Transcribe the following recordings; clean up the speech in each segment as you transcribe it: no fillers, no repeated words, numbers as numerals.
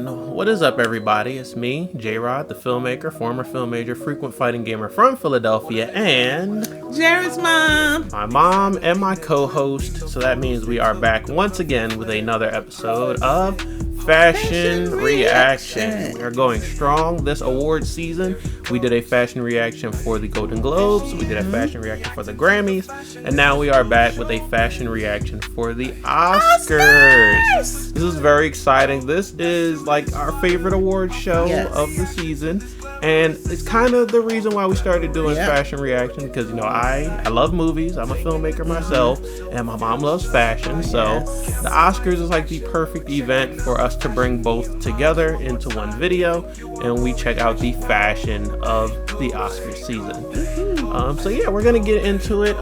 What is up, everybody? It's me, Jrod, the filmmaker, former film major, frequent fighting gamer from Philadelphia, and Jared's mom. My mom and my co-host. So that means we are back once again with another episode of Fashion Reaction. We are going strong this award season. We did a fashion reaction for the Golden Globes. We did a fashion reaction for the Grammys. And now we are back with a fashion reaction for the Oscars. This is very exciting. This is like our favorite award show of the season. And it's kind of the reason why we started doing fashion reaction, because, you know, I love movies. I'm a filmmaker myself, and my mom loves fashion. So the Oscars is like the perfect event for us to bring both together into one video, and we check out the fashion of the Oscars season. So yeah, we're gonna get into it.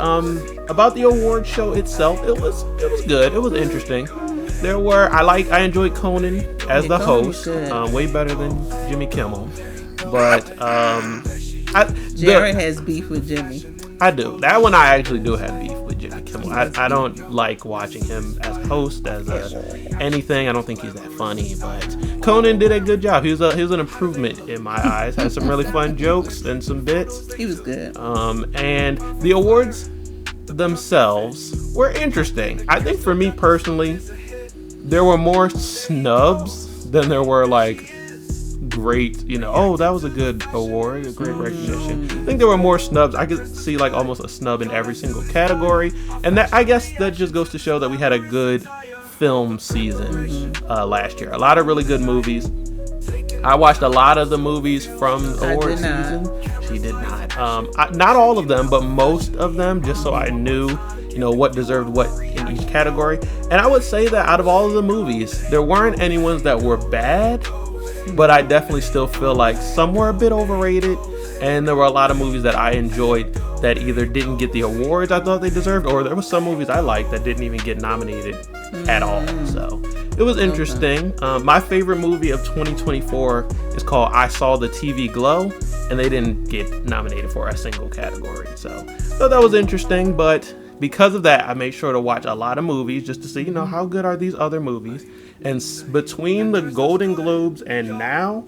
About the award show itself, it was good. It was interesting. I enjoyed Conan as the host, way better than Jimmy Kimmel. But Jared has beef with Jimmy. I do. That one I actually do have beef with Jimmy Kimmel. I don't like watching him as a host, as anything. I don't think he's that funny. But Conan did a good job. He was an improvement in my eyes. Had some really fun jokes and some bits. He was good. And the awards themselves were interesting. I think for me personally, there were more snubs than there were like great, that was a good award, a great recognition. I think there were more snubs. I could see like almost a snub in every single category, and that, I guess that just goes to show that we had a good film season last year. A lot of really good movies. I watched a lot of the movies from award season. She did not. Not all of them, but most of them, just so I knew what deserved what in each category. And I would say that out of all of the movies, there weren't any ones that were bad, but I definitely still feel like some were a bit overrated, and there were a lot of movies that I enjoyed that either didn't get the awards I thought they deserved, or there were some movies I liked that didn't even get nominated at all. So it was interesting. My favorite movie of 2024 is called I Saw the TV Glow, and they didn't get nominated for a single category. So that was interesting, but because of that, I made sure to watch a lot of movies just to see, how good are these other movies. And between the Golden Globes and now,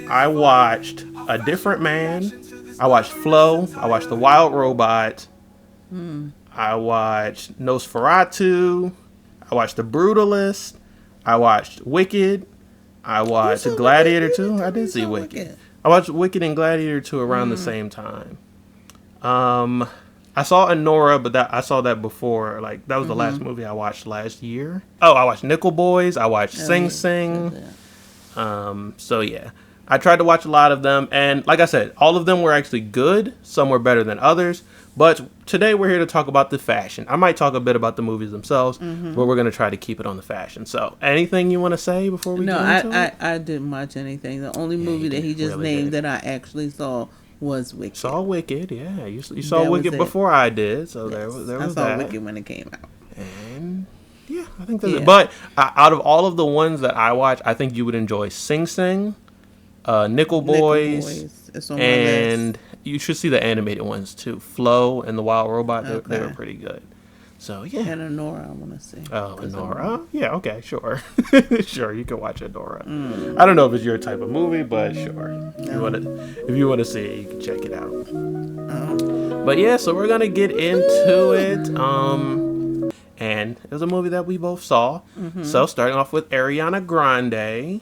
I watched A Different Man, I watched Flow, I watched The Wild Robot, I watched Nosferatu, I watched The Brutalist, I watched Wicked, I watched Gladiator 2. I did see Wicked. I watched Wicked and Gladiator 2 around the same time. I saw Anora, but I saw that before. Like, that was the last movie I watched last year. Oh, I watched Nickel Boys. I watched Sing Sing. So yeah, I tried to watch a lot of them, and like I said, all of them were actually good. Some were better than others. But today we're here to talk about the fashion. I might talk a bit about the movies themselves, but we're gonna try to keep it on the fashion. So, anything you want to say before we get into it? I didn't watch anything. The only movie that he just named that I actually saw was Wicked. Saw Wicked, yeah. You saw Wicked before I did, so there was that. I saw Wicked when it came out. And yeah, I think that's it. But out of all of the ones that I watch, I think you would enjoy Sing Sing, Nickel Boys, and you should see the animated ones too. Flow and The Wild Robot, they were pretty good. So yeah. And Anora, I want to see. Oh, Anora? Yeah, okay, sure. Sure, you can watch Anora. I don't know if it's your type of movie, but sure. If you want to see it, you can check it out. But yeah, so we're going to get into it. And it was a movie that we both saw. So starting off with Ariana Grande.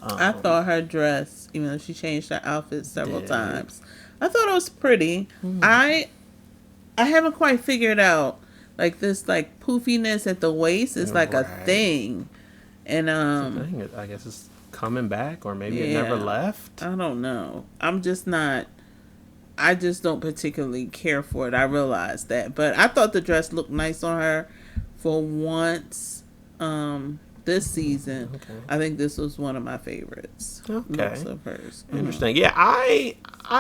I thought her dress, even though she changed her outfit several times, I thought it was pretty. I haven't quite figured out. Like this, like poofiness at the waist is like a thing, and I guess it's coming back, or maybe it never left. I don't know. I just don't particularly care for it. I realize that, but I thought the dress looked nice on her for once. This season, I think this was one of my favorites. Looks of hers. Interesting. Yeah, I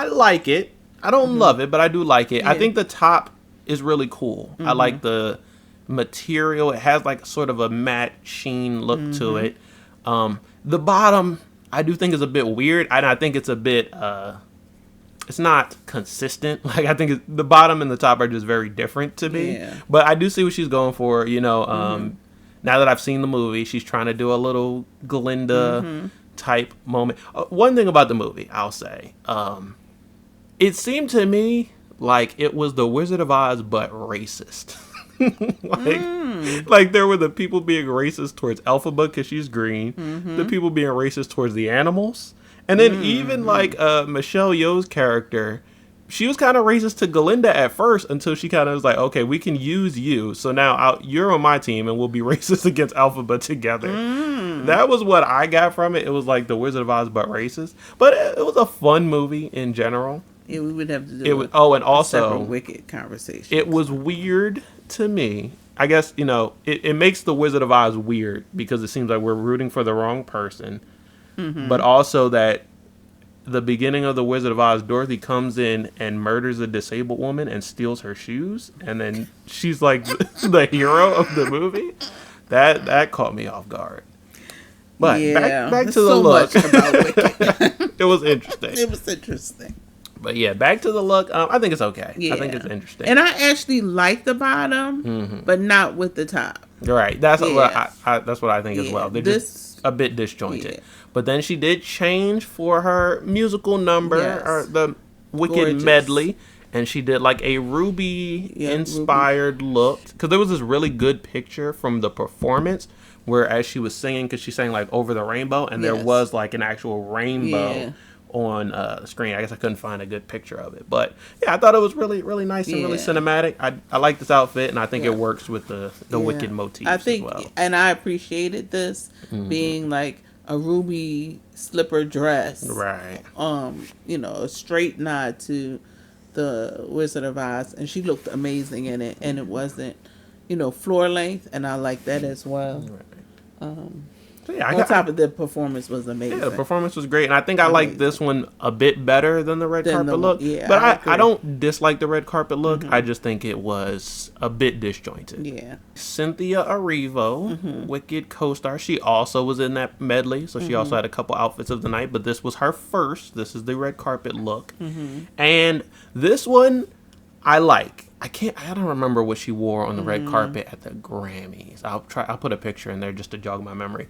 like it. I don't love it, but I do like it. I think the top is really cool. I like the material. It has like sort of a matte sheen look to it. The bottom I do think is a bit weird, and I think it's a bit it's not consistent. Like, I think the bottom and the top are just very different to me. But I do see what she's going for. Now that I've seen the movie, she's trying to do a little Glinda type moment. One thing about the movie, I'll say, it seemed to me like it was the Wizard of Oz, but racist. Like there were the people being racist towards Elphaba because she's green, the people being racist towards the animals, and then even like Michelle Yeoh's character, she was kind of racist to Galinda at first until she kind of was like, okay, we can use you, so now you're on my team and we'll be racist against Elphaba together. That was what I got from it. It was like the Wizard of Oz but racist, but it was a fun movie in general. Yeah, we would have to do and also a Wicked conversation. It was weird to me. I guess, it makes the Wizard of Oz weird because it seems like we're rooting for the wrong person. But also that the beginning of the Wizard of Oz, Dorothy comes in and murders a disabled woman and steals her shoes. And then she's like the hero of the movie. That caught me off guard. But back to the look. Much about Wicked. It was interesting. It was interesting. But yeah, back to the look. I think it's okay. Yeah. I think it's interesting. And I actually like the bottom, but not with the top. Right. That's what I think as well. They're just a bit disjointed. Yeah. But then she did change for her musical number, or the Wicked medley. And she did like a Ruby-inspired look. Because there was this really good picture from the performance where as she was singing, because she sang like Over the Rainbow, and there was like an actual rainbow on the screen. I guess I couldn't find a good picture of it, but yeah, I thought it was really, really nice and really cinematic. I like this outfit, and I think it works with the Wicked motif. I think, as well. And I appreciated this being like a ruby slipper dress, right? A straight nod to the Wizard of Oz, and she looked amazing in it, and it wasn't, floor length, and I like that as well. Right. On top of the performance was amazing. Yeah, the performance was great, and I think I like this one a bit better than the red carpet look. Yeah, but I don't dislike the red carpet look. I just think it was a bit disjointed. Yeah. Cynthia Erivo, Wicked co-star, she also was in that medley, so she also had a couple outfits of the night, but this was her first. This is the red carpet look. And this one I like. I don't remember what she wore on the red carpet at the Grammys. I'll put a picture in there just to jog my memory.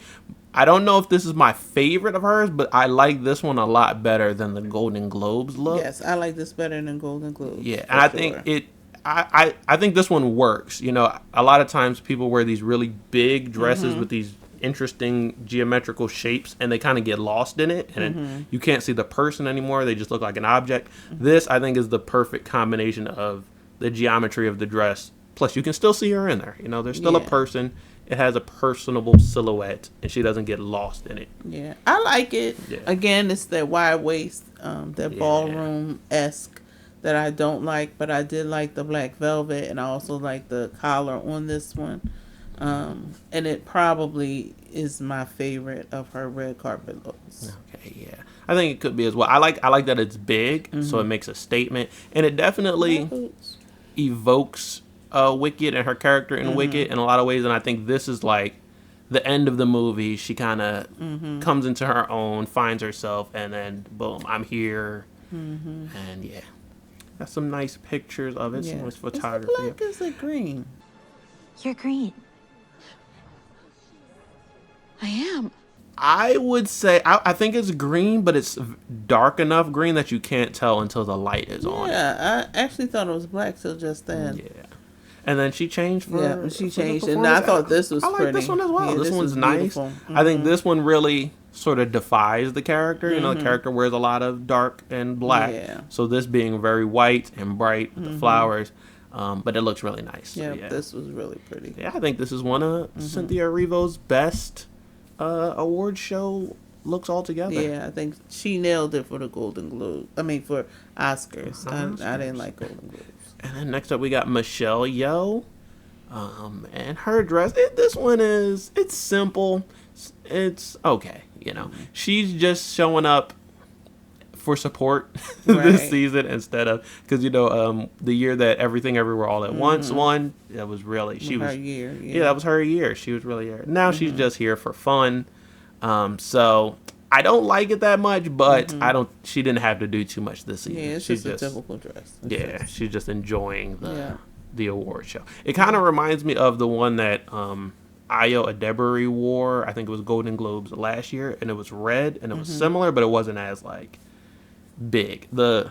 I don't know if this is my favorite of hers, but I like this one a lot better than the Golden Globes look. Yes, I like this better than Golden Globes. Yeah, and I think I think this one works. A lot of times people wear these really big dresses with these interesting geometrical shapes, and they kind of get lost in it, and you can't see the person anymore. They just look like an object. This, I think, is the perfect combination of the geometry of the dress, plus you can still see her in there. There's still a person. It has a personable silhouette, and she doesn't get lost in it. Yeah, I like it. Yeah. Again, it's that wide waist, that ballroom-esque that I don't like, but I did like the black velvet, and I also like the collar on this one. And it probably is my favorite of her red carpet looks. Okay, yeah. I think it could be as well. I like that it's big, so it makes a statement, and it definitely evokes Wicked and her character in Wicked in a lot of ways, and I think this is like the end of the movie. She kind of comes into her own, finds herself, and then boom, I'm here. And yeah, got some nice pictures of it, some nice photography. Is it black? Is it green? You're green. I am. I would say I think it's green, but it's dark enough green that you can't tell until the light is on. Yeah, I actually thought it was black till just then. Yeah, and then she changed she changed, and I thought this was pretty. I like this one as well. Yeah, this one's nice. I think this one really sort of defies the character. The character wears a lot of dark and black. Yeah. So this being very white and bright with the flowers. But it looks really nice. Yeah, so, this was really pretty. Yeah, I think this is one of Cynthia Erivo's best award show looks altogether. Yeah, I think she nailed it for the Golden Globe. For Oscars. I didn't like Golden Globes. And then next up we got Michelle Yeoh, and her dress. This one it's simple. It's okay. She's just showing up for support this season instead of because the year that Everything Everywhere All at Once won, that was really her year. Yeah, that was her year. She was really here. Now she's just here for fun. So I don't like it that much, but she didn't have to do too much this season. Yeah, it's she's just a typical dress. She's just enjoying the award show. It kind of reminds me of the one that Ayo Edebiri wore. I think it was Golden Globes last year, and it was red, and it was similar, but it wasn't as like big. The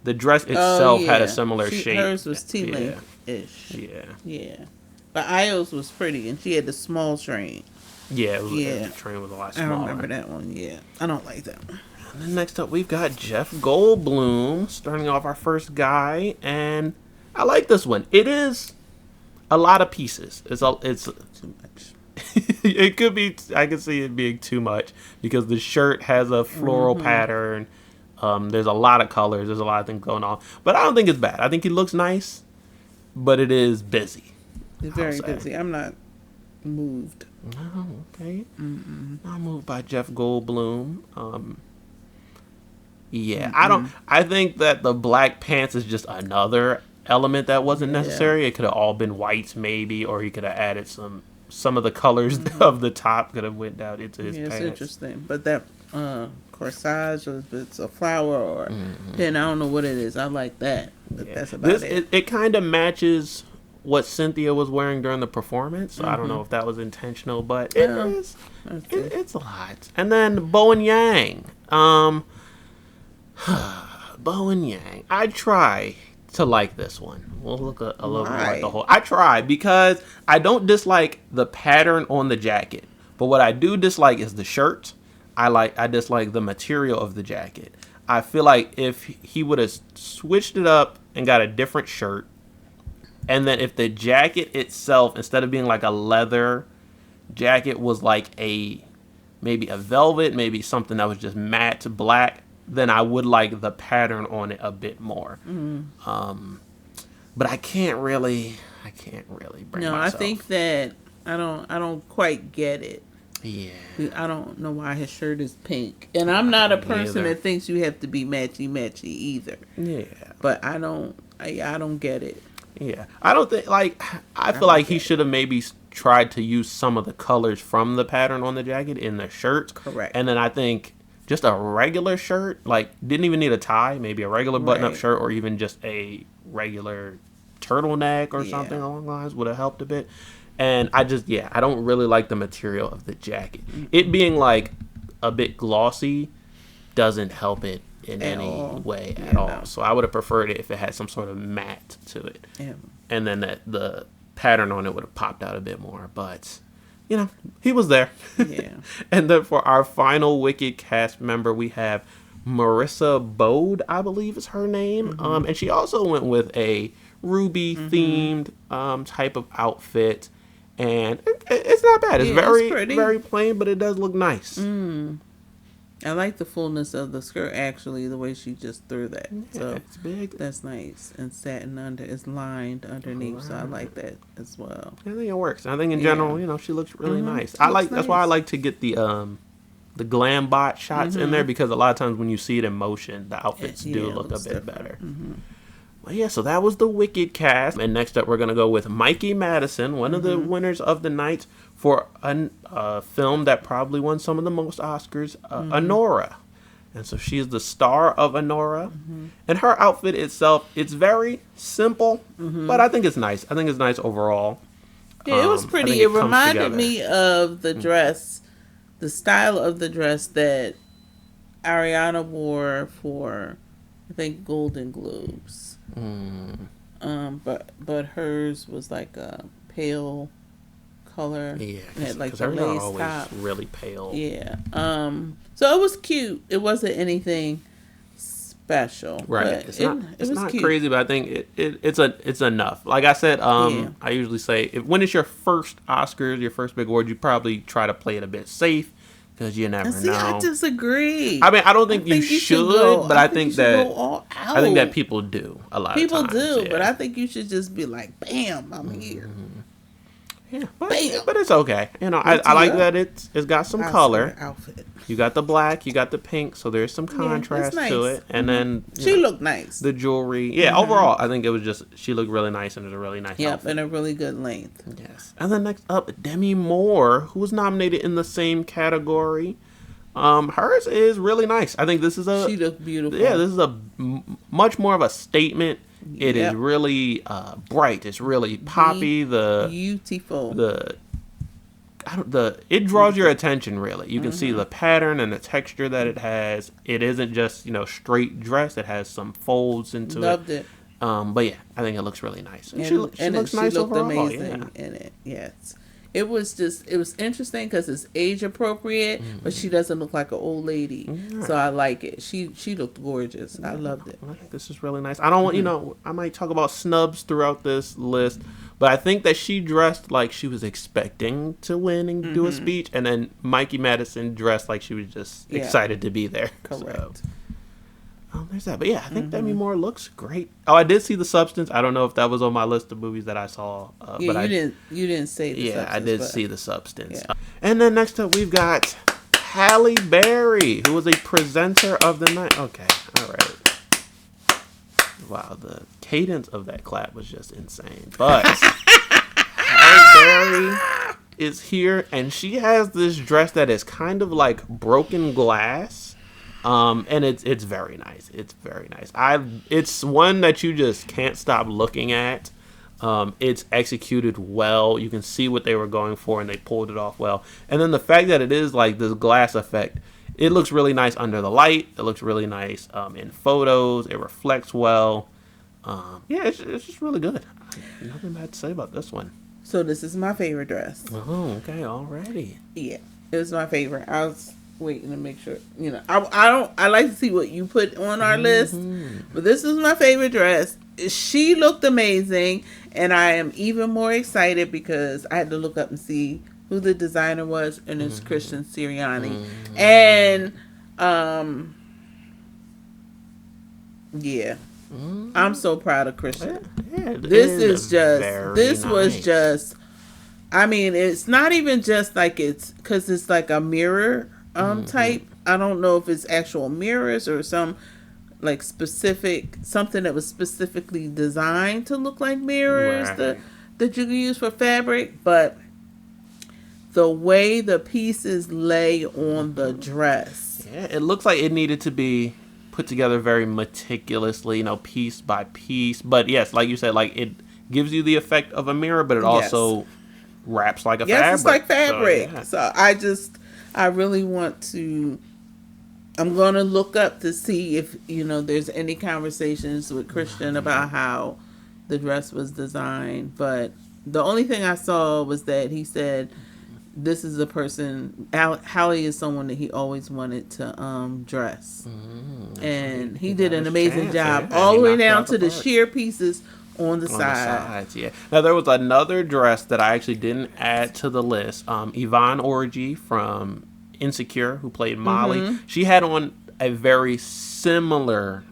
dress itself had a similar shape. Hers was T-length-ish. Yeah. Yeah. But Ayo's was pretty, and she had the small train. Yeah, the train was a lot smaller. I remember that one, yeah. I don't like that one. And then next up, we've got Jeff Goldblum, starting off our first guy, and I like this one. It is a lot of pieces. It's Too much. It could be. I can see it being too much because the shirt has a floral pattern. There's a lot of colors. There's a lot of things going on, but I don't think it's bad. I think he looks nice, but it is busy. It's very busy. I'm not moved. Oh, okay. Not moved by Jeff Goldblum. Yeah, I think that the black pants is just another element that wasn't necessary. It could have all been whites, maybe, or he could have added some of the colors of the top could have went down into his pants. It's interesting, but that corsage, or if it's a flower or pin, I don't know what it is. I like that, but that's about it. It kind of matches what Cynthia was wearing during the performance. So I don't know if that was intentional, but it's a lot. And then Bo and Yang. Bo and Yang. I try to like this one. We'll look a little more at the whole. I try because I don't dislike the pattern on the jacket, but what I do dislike is the shirt. I dislike the material of the jacket. I feel like if he would have switched it up and got a different shirt, and then if the jacket itself, instead of being like a leather jacket, was like maybe a velvet, maybe something that was just matte black, then I would like the pattern on it a bit more. But I can't really bring myself. I think that I don't quite get it. Yeah. I don't know why his shirt is pink. And I'm not a person that thinks you have to be matchy either. Yeah. But I don't get it. Yeah. I don't think, I feel like he should have maybe tried to use some of the colors from the pattern on the jacket in the shirt. Correct. And then I think just a regular shirt, didn't even need a tie, maybe a regular button-up shirt, or even just a regular turtleneck or something along the lines would have helped a bit. And I don't really like the material of the jacket. It being a bit glossy doesn't help it in any way at all. So I would have preferred it if it had some sort of matte to it. Yeah. And then the pattern on it would have popped out a bit more. But, he was there. Yeah. And then for our final Wicked cast member, we have Marissa Bode, I believe is her name. And she also went with a ruby-themed type of outfit. And it's not bad. It's very plain, but it does look nice. I like the fullness of the skirt, actually, the way she just threw that. Yeah, so it's big. That's nice. And satin it's lined underneath, right. So I like that as well. I think it works. I think in general, she looks really nice. That's why I like to get the glam bot shots in there, because a lot of times when you see it in motion, the outfits do look a bit better. Well, yeah, so that was the Wicked cast. And next up, we're going to go with Mikey Madison, one of the winners of the night, for a film that probably won some of the most Oscars, Anora. And so she's the star of Anora. And her outfit itself, it's very simple, but I think it's nice. I think it's nice overall. Yeah, it was pretty. It reminded me of the dress, the style of the dress that Ariana wore for, I think, Golden Globes. But hers was like a pale color. Yeah, had like the lace top. Really pale. Yeah. So it was cute. It wasn't anything special. Right. It's not cute. Crazy, but I think it's enough. Like I said, I usually say when it's your first Oscars, your first big award, you probably try to play it a bit safe. Because you never know. I disagree. I mean, I don't think you should, but I think that people do a lot of times. People do, but I think you should just be like, bam, I'm here. Yeah, but it's okay. I like that it's got some color. Outfit. You got the black, you got the pink, so there's some contrast to it. And then she looked nice. The jewelry. Yeah, overall, I think it was just, she looked really nice, and it was a really nice outfit. And a really good length. Yes. And then next up, Demi Moore, who was nominated in the same category. Hers is really nice. I think this is she looked beautiful. Yeah, this is a much more of a statement. It is really bright. It's really poppy. Beautiful. The it draws your attention, really. You can see the pattern and the texture that it has. It isn't just, straight dress. It has some folds into it. Loved it. But yeah, I think it looks really nice. And she looks nice looked overall. amazing in it. Yes. It was interesting because it's age appropriate, but she doesn't look like an old lady. So I like it. She looked gorgeous. I loved it. I think this is really nice. I don't want, I might talk about snubs throughout this list, but I think that she dressed like she was expecting to win and do a speech, and then Mikey Madison dressed like she was just excited to be there. Correct. So, there's that. But yeah, I think Demi Moore looks great. Oh, I did see The Substance. I don't know if that was on my list of movies that I saw. But you didn't say The Substance. Yeah, I did see The Substance. Yeah. And then next up, we've got Halle Berry, who was a presenter of the night. Okay, all right. Wow, the cadence of that clap was just insane. But Halle Berry is here, and she has this dress that is kind of like broken glass. And it's very nice. It's very nice. It's one that you just can't stop looking at. It's executed well. You can see what they were going for, and they pulled it off well. And then the fact that it is like this glass effect, it looks really nice under the light. It looks really nice in photos. It reflects well. Yeah, it's just really good. Nothing bad to say about this one. So this is my favorite dress. Oh, okay, already. Yeah, it was my favorite. I was waiting to make sure, I like to see what you put on our list, but this is my favorite dress. She looked amazing, and I am even more excited because I had to look up and see who the designer was, and it's Christian Sirianni. And I'm so proud of Christian. Yeah, this was just, I mean, it's not even just like it's because it's like a mirror type. I don't know if it's actual mirrors or some like specific something that was specifically designed to look like mirrors that you can use for fabric, but the way the pieces lay on the dress, it looks like it needed to be put together very meticulously, piece by piece. But yes, like you said, like it gives you the effect of a mirror, but it also wraps like a fabric. Yes, it's like fabric. So I really want to. I'm going to look up to see if there's any conversations with Christian about how the dress was designed. But the only thing I saw was that he said this is a person. Halle is someone that he always wanted to dress, and he did an amazing job, all the way down to the sheer pieces on the sides. Yeah. Now there was another dress that I actually didn't add to the list. Yvonne Orji from Insecure, who played Molly, she had on a very similar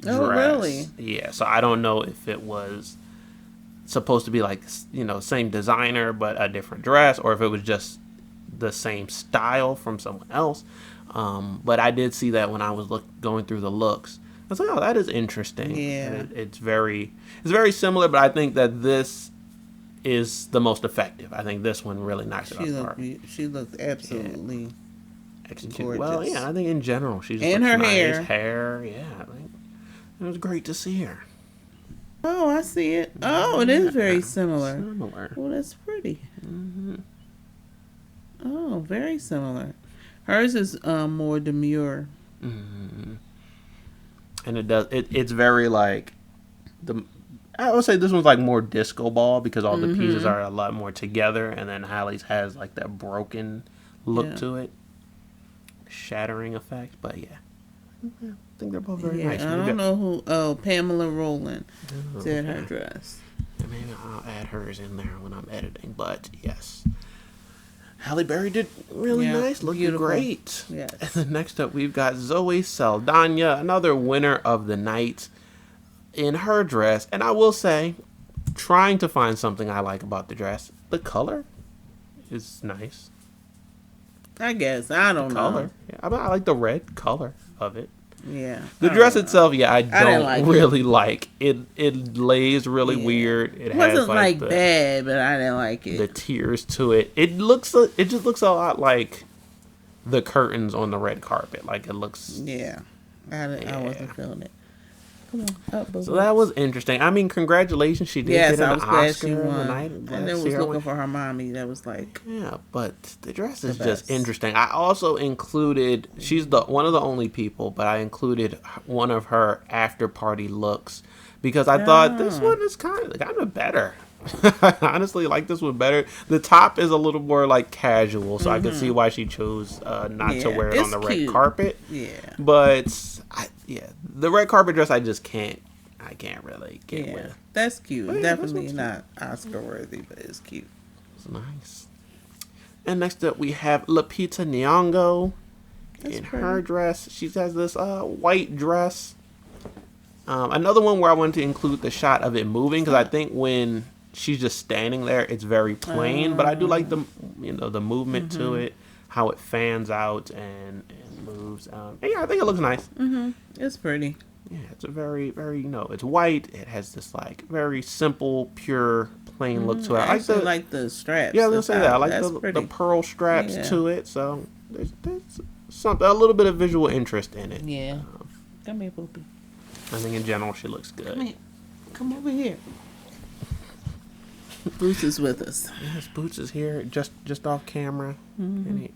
dress. Oh, really? Yeah. So I don't know if it was supposed to be like same designer but a different dress, or if it was just the same style from someone else. But I did see that when I was going through the looks. I was like, oh, that is interesting. Yeah. It's very similar, but I think that this is the most effective. I think this one really knocks it apart. She looked absolutely executed well. Yeah, I think in general she's and her nice. Hair. Yeah, I think it was great to see her. Oh, I see it. Oh, it is very similar. Oh, that's pretty. Oh, very similar. Hers is more demure. And it's very like I would say this one's like more disco ball because all the pieces are a lot more together, and then Halle's has like that broken look to it, shattering effect. But yeah, I think they're both very nice. I don't know who. Oh, Pamela Rowland did her dress. And maybe I'll add hers in there when I'm editing. But yes, Halle Berry did really nice, looking great. Yes. And then next up, we've got Zoe Saldana, another winner of the night, in her dress. And I will say, trying to find something I like about the dress, the color is nice. I guess. I don't know. Yeah, I like the red color of it. Yeah. The dress itself, I don't really like. It lays really weird. It wasn't has bad, but I didn't like it. The tears to it. It just looks a lot like the curtains on the red carpet. Like it looks. Yeah. I wasn't feeling it. Come on, up, So that was interesting. I mean, congratulations. She did get an I was glad Oscar she the won. night. And Glad then to see was her looking win. for her mommy. That was like, Yeah, but the dress is The just best. interesting. I also included, she's the one of the only people, but I included one of her after party looks because I thought this one is kind of better. I honestly like this one better. The top is a little more like casual, so I can see why she chose not to wear it on it's the red cute. carpet. Yeah. But the red carpet dress I can't really get Yeah. with. That's cute. But yeah, Definitely this one's not Oscar worthy, but it's cute. It's nice. And next up we have Lupita Nyong'o in her dress. She has this white dress. Another one where I wanted to include the shot of it moving because I think when she's just standing there, it's very plain. But I do like the movement to it, how it fans out and moves. And yeah, I think it looks nice. It's pretty. Yeah, it's a very, very, it's white. It has this like very simple, pure, plain look to it. I actually like the straps. Yeah, I was gonna say that. I like the the pearl straps to it. So there's something, a little bit of visual interest in it. Yeah. Come here, Poopy. I think in general she looks good. Come here. Come over here. Bruce is with us. Yes, Boots is here, just off camera. And he,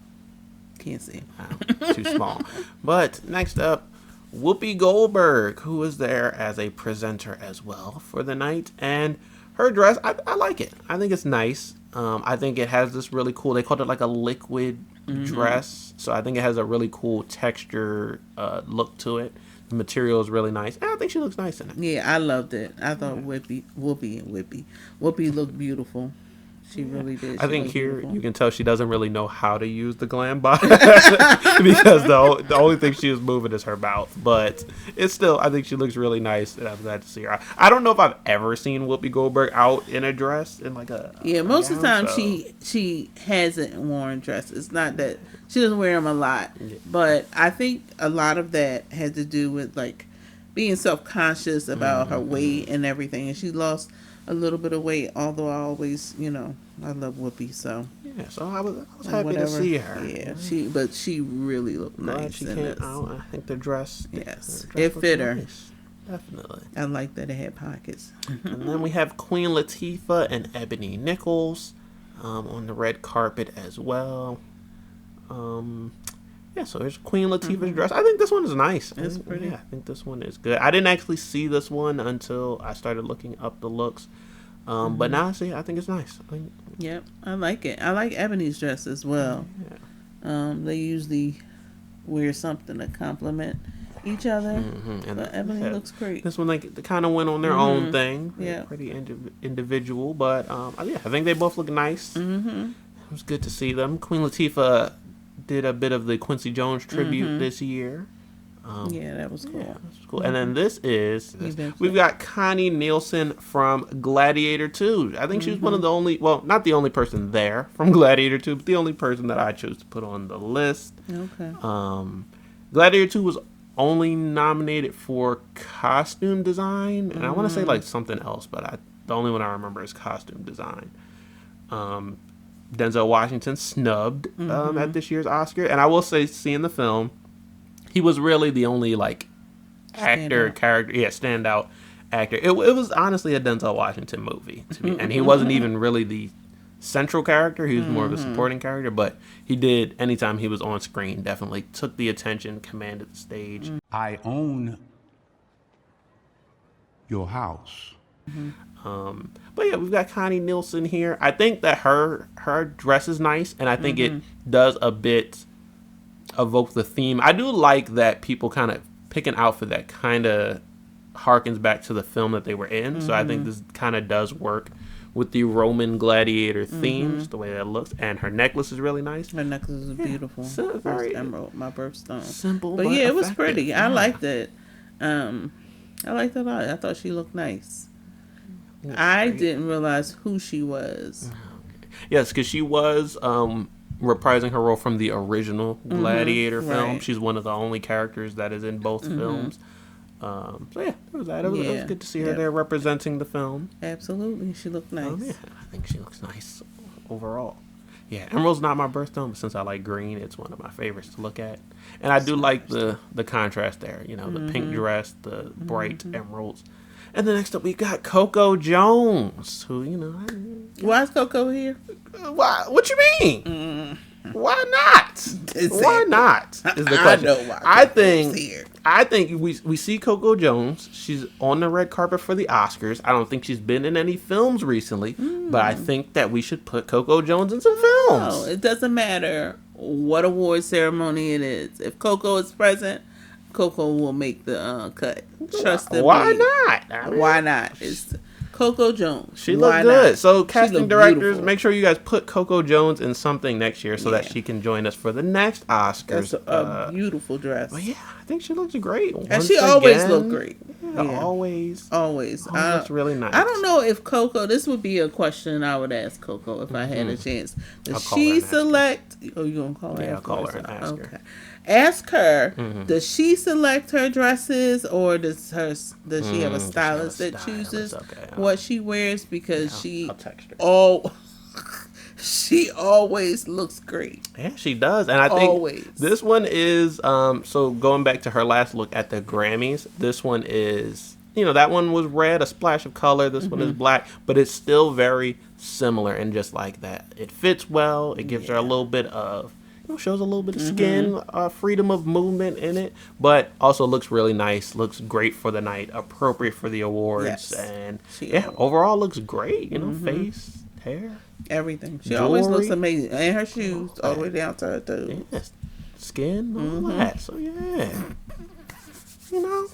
Can't see him. too small. But next up, Whoopi Goldberg, who was there as a presenter as well for the night, and her dress, I like it. I think it's nice. I think it has this really cool, they called it like a liquid dress, so I think it has a really cool texture look to it. The material is really nice, and I think she looks nice in it. Yeah, I loved it. I thought Whoopi looked beautiful. She really did. I She think looked here beautiful. you can tell she doesn't really know how to use the glam box because the only thing she was moving is her mouth. But it's still, I think she looks really nice, and I'm glad to see her. I don't know if I've ever seen Whoopi Goldberg out in a dress in like a most of the time so. she hasn't worn dresses. Not that she doesn't wear them a lot, but I think a lot of that had to do with like being self-conscious about her weight and everything, and she lost a little bit of weight. Although I always, I love Whoopi, so Yeah, so I was happy to see her. Yeah, she really looked Glad nice she in came this. out. I think the dress, Yes, the dress it looks fit her. nice. Definitely. I like that it had pockets. And then we have Queen Latifah and Ebony Nichols on the red carpet as well. Yeah, so there's Queen Latifah's dress. I think this one is nice. It's pretty. Yeah, I think this one is good. I didn't actually see this one until I started looking up the looks. But now I see, I think it's nice. Yep, I like it. I like Ebony's dress as well. Yeah. They usually wear something to complement each other. And But Ebony looks great. This one, they kind of went on their own thing. They're Yeah. pretty individual, but yeah, I think they both look nice. It was good to see them. Queen Latifah did a bit of the Quincy Jones tribute this year. Yeah, that was cool. Yeah, that's cool. And then this is Eventually. we've got Connie Nielsen from Gladiator 2. I think she was one of the only, well, not the only person there from Gladiator 2, but the only person that I chose to put on the list. Okay. Gladiator 2 was only nominated for costume design, and I want to say like something else, but the only one I remember is costume design. Denzel Washington snubbed at this year's Oscar, and I will say, seeing the film, he was really the only like standout actor. It was honestly a Denzel Washington movie to me, and he wasn't even really the central character. He was more of a supporting character, but he did, anytime he was on screen, definitely took the attention, commanded the stage. I own your house. But yeah, we've got Connie Nielsen here. I think that her dress is nice, and I think it does a bit evoke the theme. I do like that people kind of pick an outfit that kind of harkens back to the film that they were in. So I think this kind of does work with the Roman gladiator themes, the way that it looks. And her necklace is really nice. Her necklace is beautiful. So very emerald, my birthstone. Simple, But yeah, it was effective. pretty. Yeah. I liked it. I liked it a lot. I thought she looked nice. I didn't realize who she was. Yes, because she was reprising her role from the original Gladiator film. right. She's one of the only characters that is in both films. So yeah, it was that. It was good to see her there representing the film. Absolutely, she looked nice. Yeah, I think she looks nice overall. Yeah, emerald's not my birthstone, but since I like green, it's one of my favorites to look at. And I do like the contrast there. You know, the pink dress, the bright emeralds. And then next up, we got Coco Jones, who, you know... Why is Coco here? Why? What you mean? Why not? Why not? Is the question. I know why Coco's here. I think we see Coco Jones. She's on the red carpet for the Oscars. I don't think she's been in any films recently, but I think that we should put Coco Jones in some films. No, it doesn't matter what award ceremony it is. If Coco is present, Coco will make the cut. Trust me. Why not? I mean, why not? It's Coco Jones. She looked good. Not? So casting directors, beautiful. make sure you guys put Coco Jones in something next year so that she can join us for the next Oscars. That's a beautiful dress. But yeah, I think she looks great. And she always looked great. Yeah. Always. Looks really nice. I don't know if Coco, this would be a question I would ask Coco if I had a chance. Does call her she and ask her. select? Oh, you gonna call her? Yeah, I'll call her and ask her. Okay. Ask her. Does she select her dresses, or does she have a stylist that chooses what she wears? Because I'll text her. she always looks great. Yeah, she does. And I think Always. this one is so going back to her last look at the Grammys, this one is, you know, that one was red, a splash of color. This one is black, but it's still very similar and just like that. It fits well. It gives her a little bit of, you know, shows a little bit of skin, freedom of movement in it, but also looks really nice, looks great for the night, appropriate for the awards, Yes. and She overall looks great, you know, face, hair, Everything. She Jewelry. always looks amazing. And her shoes, all the way down to her toes. yes, skin, all that, so yeah, you know.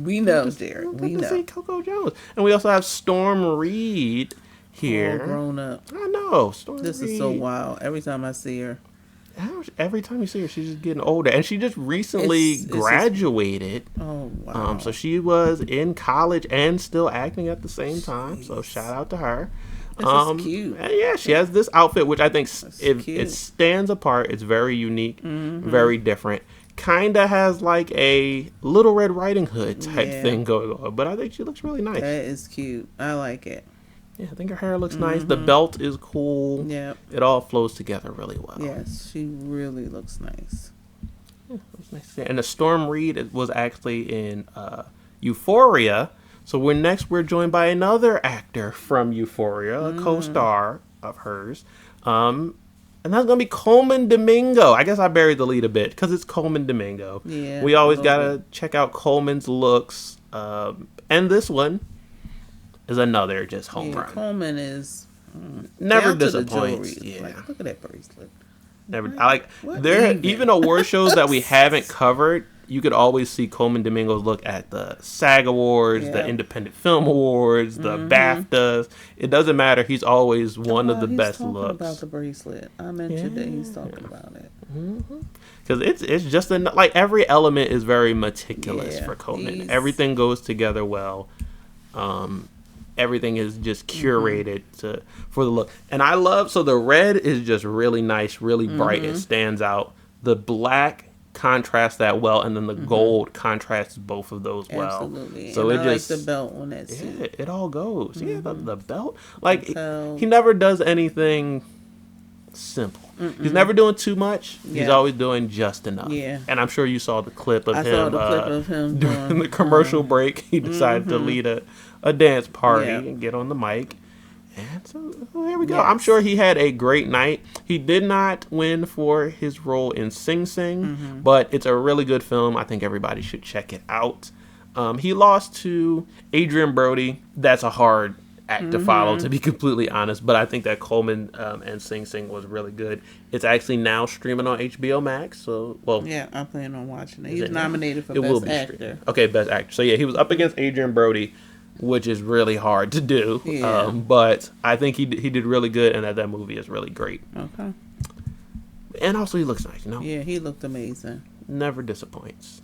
We know, Jrod. We Good to see know. Coco Jones. And we also have Storm Reed here. All grown up. I know, Storm This Reed. is so wild. Every time I see her. Every time you see her, she's just getting older. And she just recently It's just- graduated. Oh, wow. So she was in college and still acting at the same time. So shout out to her. This is cute. And yeah, she has this outfit, which I think it cute. stands apart. It's very unique, very different. Kinda has like a Little Red Riding Hood type thing going on, but I think she looks really nice. That is cute. I like it. Yeah, I think her hair looks nice. The belt is cool. Yep. It all flows together really well. Yes, she really looks nice. It's nice to see. And the Storm Reed was actually in Euphoria. So we're joined by another actor from Euphoria, a co-star of hers. And that's going to be Coleman Domingo. I guess I buried the lead a bit because it's Coleman Domingo. Yeah, We always a got little to check out Coleman's looks. And this one is another just home Yeah, run. Coleman is Never down to the disappoints. jewelry. Yeah. Like, look at that bracelet. Never. I like What there. even? Even award shows that we haven't covered, you could always see Coleman Domingo's look at the SAG Awards, the Yeah. Independent Film Awards, the BAFTAs. It doesn't matter. He's always one of the He's best talking looks. about the bracelet. I mentioned that he's talking about it. Because it's just like every element is very meticulous Yeah, for Coleman. he's- Everything goes together well. Everything is just curated for the look. And I love, so the red is just really nice, really bright. It stands out. The black contrasts that well, and then the gold contrasts both of those well. Absolutely. So and it I just, like the belt on that suit. yeah, it all goes. Yeah, the belt. Like, So- he never does anything simple. He's never doing too much. He's Yeah. always doing just enough. Yeah. And I'm sure you saw the clip of I him. saw the clip of him during doing, the commercial break. He decided to lead a dance party Yeah. and get on the mic. And so here we go. Yes. I'm sure he had a great night. He did not win for his role in Sing Sing, but it's a really good film. I think everybody should check it out. He lost to Adrian Brody. That's a hard act to follow, to be completely honest. But I think that Coleman and Sing Sing was really good. It's actually now streaming on HBO Max. So, well, Yeah, I plan on watching it. is He's it now? nominated for It will Best be Actor. streamed. Okay, Best Actor. So yeah, he was up against Adrian Brody, which is really hard to do. Yeah. But I think he did really good, and that movie is really great. Okay. And also, he looks nice. You know, Yeah, he looked amazing. never disappoints.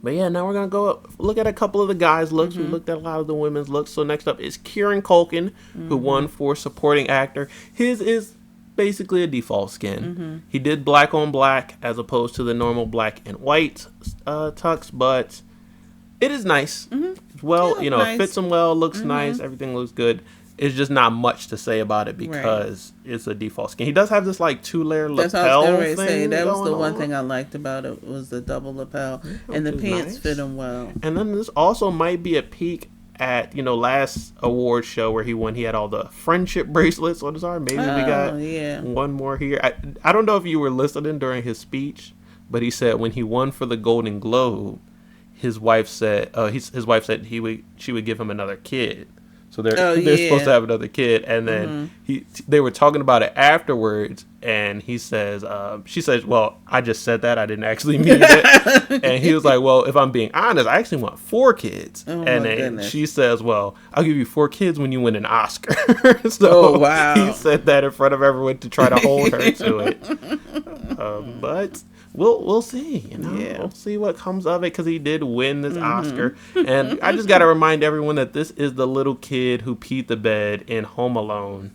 But yeah, now we're gonna go look at a couple of the guys' looks. We looked at a lot of the women's looks. So next up is Kieran Culkin, who won for supporting actor. His is basically a default skin. He did black on black as opposed to the normal black and white tux, but it is nice. Well, It you know, looked it nice. fits him well. Looks nice. Everything looks good. it's just not much to say about it because it's a default skin. He does have this like 2-layer lapel. That's what I was going to say. thing That was the going one on. thing I liked about it was the double lapel, and the is pants nice. fit him well. And then this also might be a peek at, last award show where he won. He had all the friendship bracelets on his arm. Maybe we got one more here. I don't know if you were listening during his speech, but he said when he won for the Golden Globe, his wife said she would give him another kid. So they're supposed to have another kid, and then they were talking about it afterwards, and she says, "Well, I just said that, I didn't actually mean it." And he was like, "Well, if I'm being honest, I actually want 4 kids." And then she says, "Well, I'll give you 4 kids when you win an Oscar." So he said that in front of everyone to try to hold her to it. But we'll see, we'll see what comes of it, because he did win this Oscar. And I just got to remind everyone that this is the little kid who peed the bed in Home Alone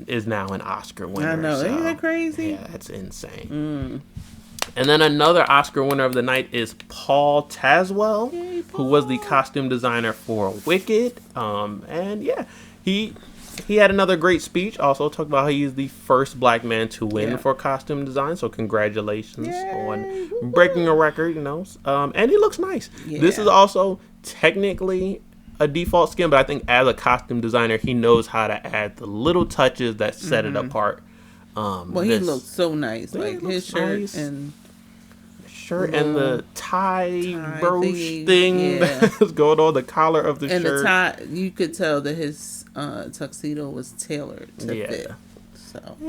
is now an Oscar winner. I know, isn't that crazy? Yeah, that's insane. And then another Oscar winner of the night is Paul Tazwell, who was the costume designer for Wicked. And yeah, he had another great speech. Also talked about how he's the first black man to win for costume design. So congratulations on breaking a record, and he looks nice. Yeah. This is also technically a default skin, but I think as a costume designer, he knows how to add the little touches that set it apart. He looks so nice. Like his shirt nice. And the tie brooch thing that's going on, the collar of the shirt. And the tie, you could tell that his tuxedo was tailored to fit.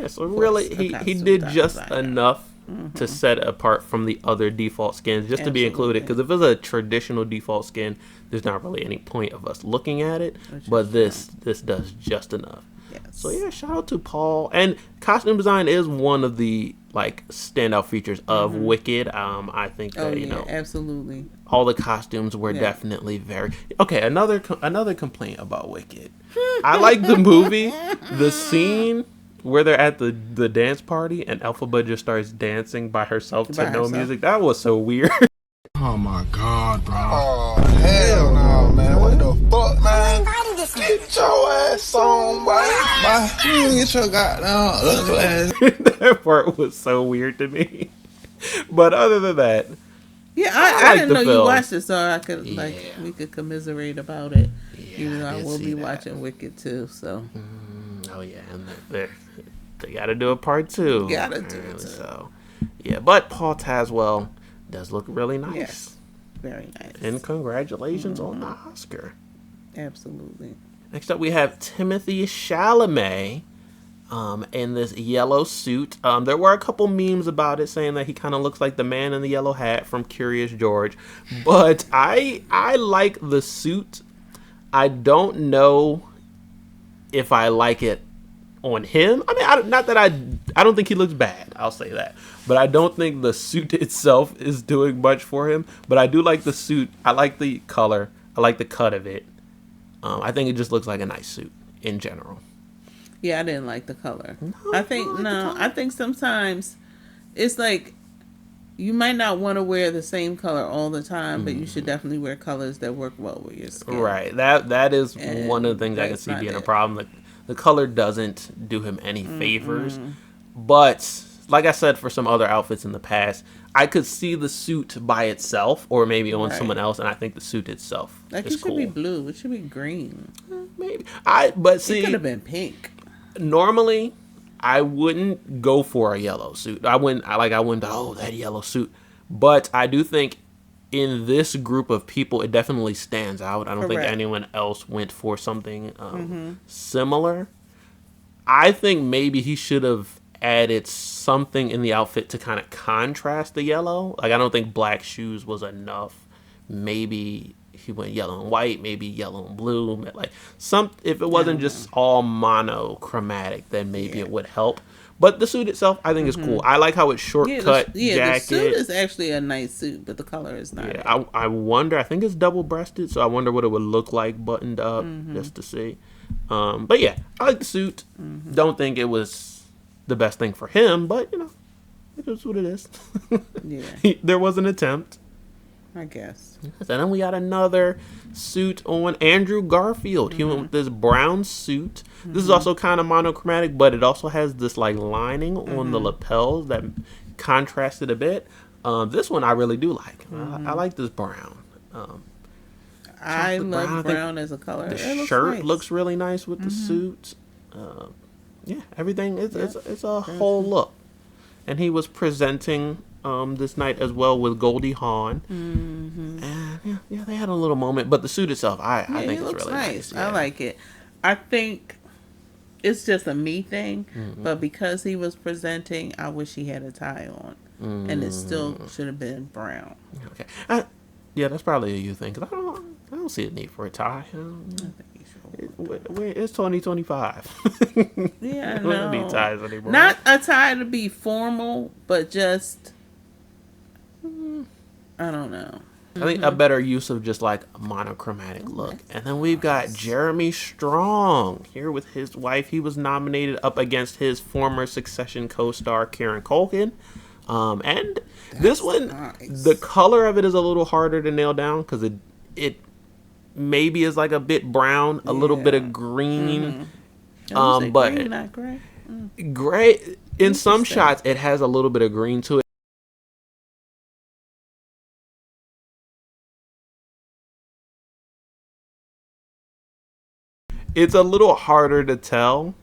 So really he did just enough to set it apart from the other default skins, just to be included. Because if it's a traditional default skin, there's not really any point of us looking at it. But this does just enough. Yes. So shout out to Paul. And costume design is one of the standout features of Wicked. I think that absolutely, all the costumes were definitely very okay. Another complaint about Wicked. I like the movie, the scene where they're at the dance party and Elphaba just starts dancing by herself to no music. That was so weird. Oh my god, bro. Oh hell no, man. What the fuck, man? Get your ass on, boy. You get your goddamn ugly ass. That part was so weird to me. But other than that, I didn't know you watched it, so I could we could commiserate about it. Even though I will be watching Wicked too. So. And they got to do a part 2. Gotta do it. So, but Paul Tazwell does look really nice. Yes, very nice. And congratulations on the Oscar. Absolutely. Next up, we have Timothée Chalamet in this yellow suit. There were a couple memes about it saying that he kind of looks like the man in the yellow hat from Curious George. But I like the suit. I don't know if I like it on him. I mean, I don't think he looks bad. I'll say that. But I don't think the suit itself is doing much for him. But I do like the suit. I like the color. I like the cut of it. I think it just looks like a nice suit in general. Yeah, I didn't like the color. I think sometimes it's like you might not want to wear the same color all the time, but you should definitely wear colors that work well with your skin. Right. That is one of the things I can see being a problem. The color doesn't do him any favors. But like I said, for some other outfits in the past, I could see the suit by itself or maybe on someone else, and I think the suit itself is cool. It should be blue. It should be green. Maybe. It could have been pink. Normally, I wouldn't go for a yellow suit. I wouldn't, that yellow suit. But I do think in this group of people, it definitely stands out. I don't think anyone else went for something similar. I think maybe he should have added something in the outfit to kind of contrast the yellow. I don't think black shoes was enough. Maybe he went yellow and white, maybe yellow and blue. If it wasn't just all monochromatic, then maybe it would help. But the suit itself, I think, is cool. I like how it's short-cut jacket. The suit is actually a nice suit, but the color is not. Yeah, I wonder. I think it's double-breasted, so I wonder what it would look like buttoned up, just to see. But yeah, I like the suit. Don't think it was the best thing for him, but it is what it is. There was an attempt. I guess. And then we got another suit on Andrew Garfield. He went with this brown suit. This is also kind of monochromatic, but it also has this like lining on the lapels that contrasted a bit. This one I really do like. I like this brown. I love brown as a color. The It looks shirt nice. looks really nice with the suit. Yeah, everything it's a whole look. And he was presenting this night as well with Goldie Hawn. And yeah, they had a little moment, but the suit itself, I think it it's looks really nice. I like it. I think it's just a me thing, but because he was presenting, I wish he had a tie on, and it still should have been brown. Okay, yeah, that's probably a you thing. 'Cause I don't see a need for a tie. It's 2025. Yeah, We don't need ties anymore. Not a tie to be formal, but just I don't know. I think a better use of just like a monochromatic look. And then we've got Jeremy Strong here with his wife. He was nominated up against his former Succession co-star Kieran Culkin. And this one, the color of it is a little harder to nail down because it maybe is like a bit brown, a little bit of green. But green, not gray. Gray in some shots it has a little bit of green to it. It's a little harder to tell.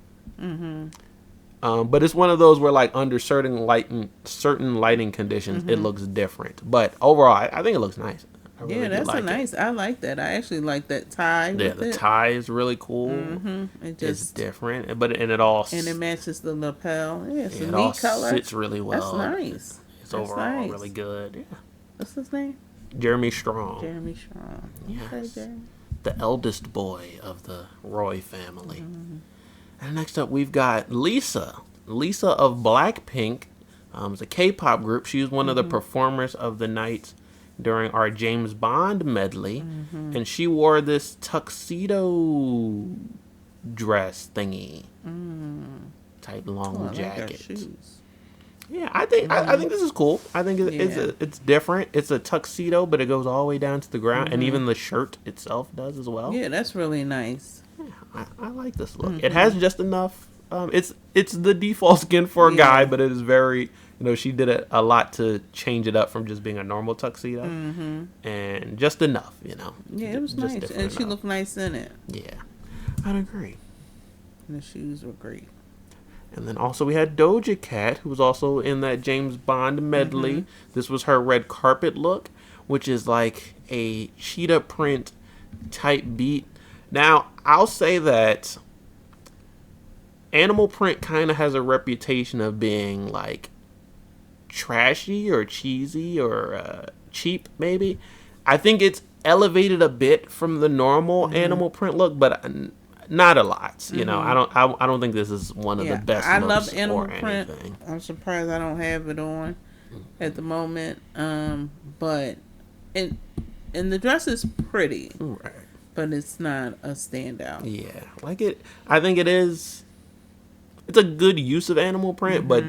But it's one of those where like under certain lighting conditions it looks different. But overall I think it looks nice. That's nice. I like that. I actually like that tie. Yeah, the tie is really cool. It's different, and it matches the lapel. Yeah, it's a it neat all color. sits really well. That's nice. It's overall really good. Yeah. What's his name? Jeremy Strong. Jeremy Strong. Yes. Okay, Jeremy. The eldest boy of the Roy family. And next up, we've got Lisa. Lisa of Blackpink. It's a K-pop group. She was one of the performers of the night during our James Bond medley. And she wore this tuxedo dress thingy. Type long jacket. Like her shoes. Yeah, I think this is cool. I think it's different. It's a tuxedo, but it goes all the way down to the ground, and even the shirt itself does as well. Yeah, that's really nice. Yeah, I like this look. It has just enough. It's the default skin for a guy, but it is very. She did a lot to change it up from just being a normal tuxedo, and just enough. Yeah, it was nice, and she looked nice in it. Yeah, I'd agree. And the shoes were great. And then also we had Doja Cat, who was also in that James Bond medley. This was her red carpet look, which is like a cheetah print type beat. Now, I'll say that animal print kind of has a reputation of being like trashy or cheesy or cheap, maybe. I think it's elevated a bit from the normal animal print look, but not a lot, I don't think this is one of the best. I looks love animal or print. anything. I'm surprised I don't have it on at the moment. But and the dress is pretty, Right. but it's not a standout. Yeah, like it. I think it is. It's a good use of animal print, but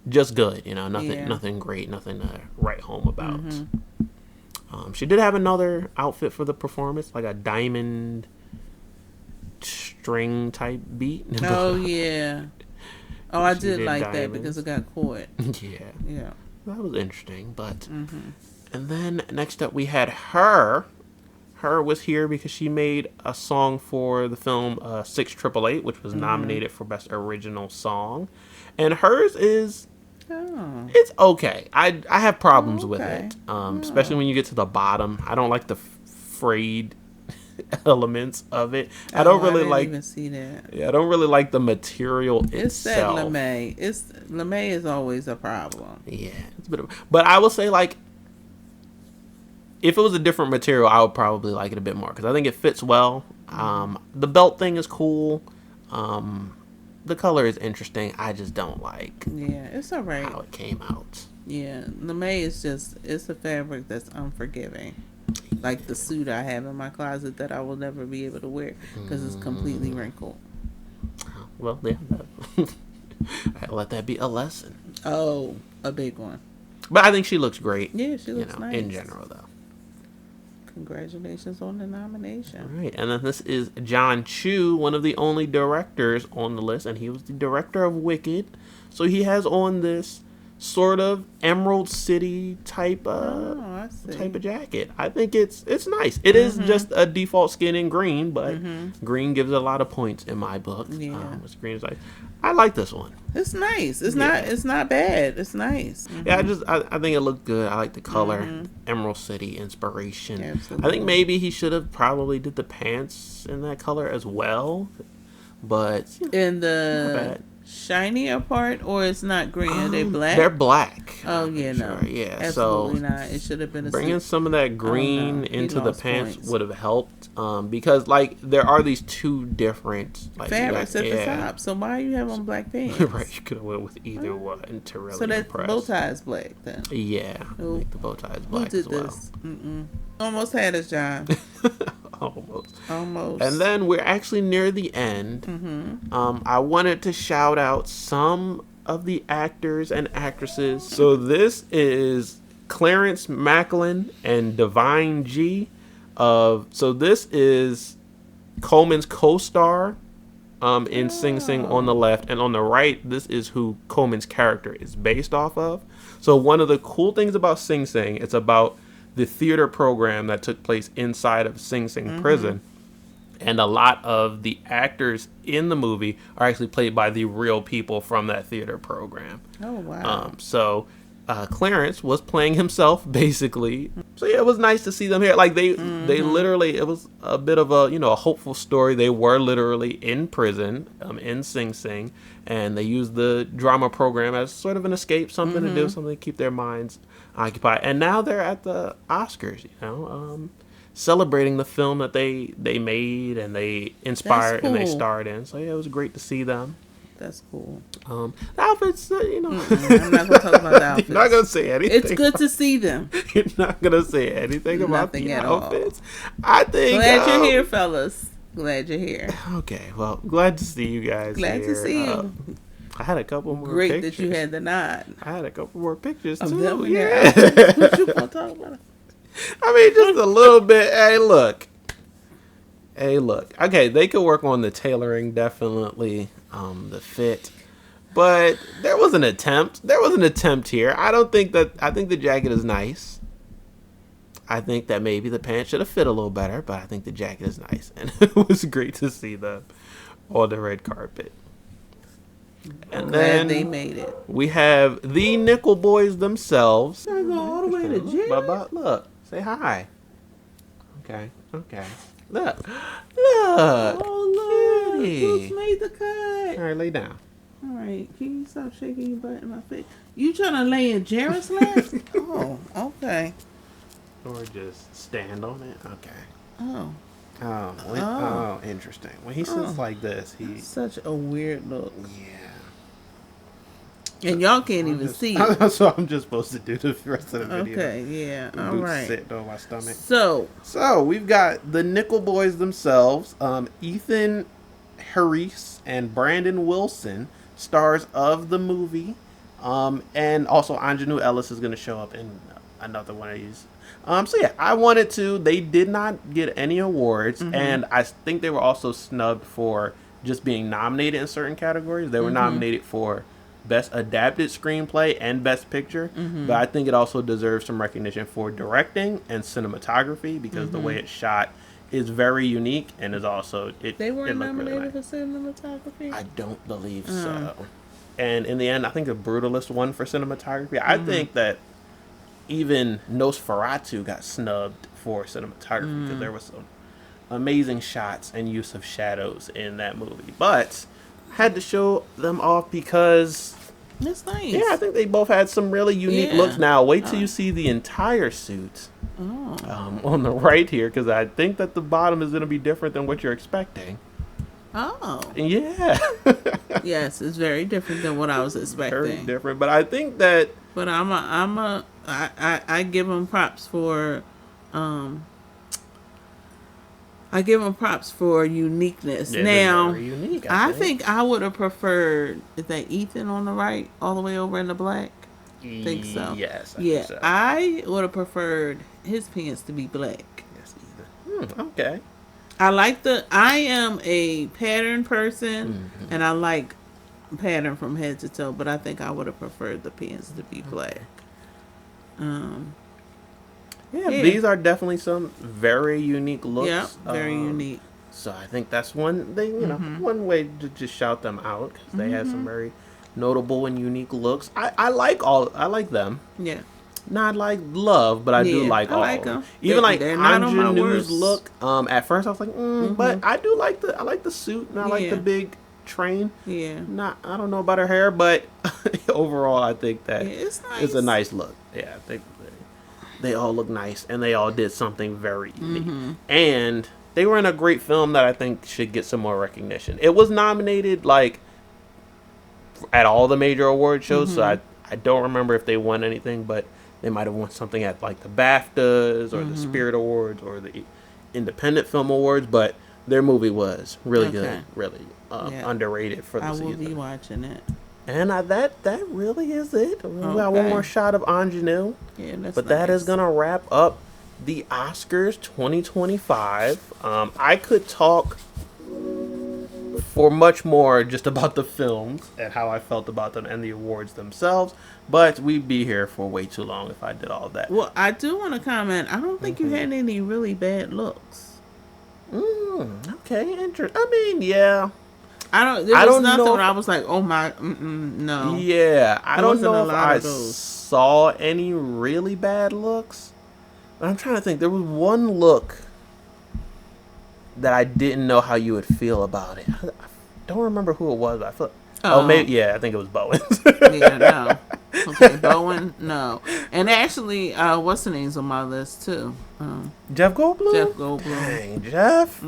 just good. Nothing great, nothing to write home about. She did have another outfit for the performance, like a diamond string type beat. Oh yeah. Oh, I did like diamonds. that because it got caught. Yeah, that was interesting. But and then next up we had her. Her was here because she made a song for the film 6888, which was nominated for Best Original Song, and hers is it's okay. I have problems with it, especially when you get to the bottom. I don't like the frayed elements of it. I didn't even see that. Yeah, I don't really like the material itself. That LeMay is always a problem. Yeah, it's a bit but I will say, like, if it was a different material, I would probably like it a bit more because I think it fits well. The belt thing is cool. The color is interesting. I just don't like. Yeah, it's alright how it came out. Yeah, LeMay is it's a fabric that's unforgiving. Like the suit I have in my closet that I will never be able to wear because it's completely wrinkled. Well, yeah, I'll let that be a lesson. Oh, a big one. But I think she looks great. Yeah, she looks nice in general, though. Congratulations on the nomination. Right, and then this is John Chu, one of the only directors on the list, and he was the director of Wicked. So he has on this sort of Emerald City type type of jacket. I think it's nice. It is just a default skin in green, but green gives it a lot of points in my book. Yeah. Green is like, I like this one. It's nice. It's not bad. It's nice. Yeah, I think it looked good. I like the color. Emerald City inspiration. Absolutely. I think maybe he should have probably did the pants in that color as well. But In not the bad. shinier part, or it's not green? Are they black? They're black. Oh yeah, no, Yeah, absolutely so not. It should have been a bringing some of that green He into the lost pants points. would have helped. Because like there are these two different like fabrics at the yeah. top. So why you have on black pants? Right, you could have went with either one to really So that impress. bow tie is black then. Yeah, I Who- think the bow tie is Who black did as well. this? Almost had his job. Almost. Almost. And then we're actually near the end. I wanted to shout out some of the actors and actresses. So this is Clarence Macklin and Divine G. So this is Coleman's co-star in Sing Sing on the left, and on the right, this is who Coleman's character is based off of. So one of the cool things about Sing Sing, it's about the theater program that took place inside of Sing Sing prison. And a lot of the actors in the movie are actually played by the real people from that theater program. Oh wow. So Clarence was playing himself basically. So yeah, it was nice to see them here. Like they literally, it was a bit of a a hopeful story. They were literally in prison in Sing Sing, and they used the drama program as sort of an escape, something to do, something to keep their minds occupied. And now they're at the Oscars, celebrating the film that they made and they inspired and they cool. starred in. So yeah, it was great to see them. That's cool. The outfits, I'm not gonna talk about the outfits. You're not gonna say anything. It's good to see them. You're not gonna say anything about Nothing the at all. outfits. I think. Glad you're here, fellas. Glad you're here. Okay, well, glad to see you guys. Glad here. to see you. I had a couple more. Great pictures. that you had the nod. I had a couple more pictures Of too. them in Yeah. there. What you gonna talk about? I mean, just a little bit. Hey, look. Okay, they could work on the tailoring, definitely. The fit. But there was an attempt. There was an attempt here. I think the jacket is nice. I think that maybe the pants should have fit a little better, but I think the jacket is nice. And it was great to see them on the red carpet. And then Glad they made it. we have the Nickel Boys themselves. I go all the way to jail. Bubba, look, say hi. Okay. Look. Oh look, Kitty. Goose made the cut. All right, lay down. All right, can you stop shaking your butt in my face? You trying to lay in Jared's lap? Oh, okay. Or just stand on it. Okay. Oh, Oh, interesting. When he sits like this, he. such a weird look. Yeah. And y'all can't even see it. That's what I'm just supposed to do the rest of the video. Okay, yeah, The all boots right. sitting on my stomach. So, we've got the Nickel Boys themselves. Ethan Harris and Brandon Wilson, stars of the movie. And also Anjanou Ellis is going to show up in another one of these. So yeah, I wanted to. They did not get any awards, and I think they were also snubbed for just being nominated in certain categories. They were nominated for Best Adapted Screenplay and Best Picture, but I think it also deserves some recognition for directing and cinematography because the way it's shot is very unique and is also they weren't it looked really nominated nice. for cinematography? I don't believe so. And in the end, I think the Brutalist won for cinematography. I think that even Nosferatu got snubbed for cinematography because there was some amazing shots and use of shadows in that movie. But had to show them off because That's nice. yeah, I think they both had some really unique Yeah. looks. Now wait till you see the entire suit on the right here because I think that the bottom is going to be different than what you're expecting. Oh. Yeah. Yes, it's very different than what I was Very expecting. different. But I think that But I give them props for I give them props for uniqueness. yeah, Now, they're very unique, I think I would have preferred, is that Ethan on the right, all the way over in the black? Think so. Yes. I Yeah, think so. I would have preferred his pants to be black. Yes, Okay. I am a pattern person, and I like pattern from head to toe, but I think I would have preferred the pants to be black. Yeah, these are definitely some very unique looks. Yeah, very unique. So I think that's one thing, one way to just shout them out, because they have some very notable and unique looks. I like them. Yeah. Not like love, but I do like all of them. Even like Ingenue's look. At first I was like, but I do like the suit, and I like the big train. Yeah. I don't know about her hair, but overall I think that it's nice. It's a nice look. Yeah, I think they all look nice, and they all did something very unique. And they were in a great film that I think should get some more recognition. It was nominated like at all the major award shows, so I don't remember if they won anything, but they might have won something at like the BAFTAs or the Spirit Awards or the Independent Film Awards, but their movie was really good, really underrated for the season. I will be watching it. And that really is it. We got one more shot of Ingenue. Yeah, that's but that is going to wrap up the Oscars 2025. I could talk for much more just about the films and how I felt about them and the awards themselves, but we'd be here for way too long if I did all that. Well, I do want to comment. I don't think you had any really bad looks. Okay, interesting. I mean, yeah. There was nothing where I was like, oh my, no. Yeah, I don't know if I saw any really bad looks. But I'm trying to think. There was one look that I didn't know how you would feel about it. I don't remember who it was, but I feel. Maybe I think it was Bowen. Yeah, no. Okay, Bowen, no. And actually, what's the name's on my list too? Jeff Goldblum. Jeff Goldblum. Dang, Jeff.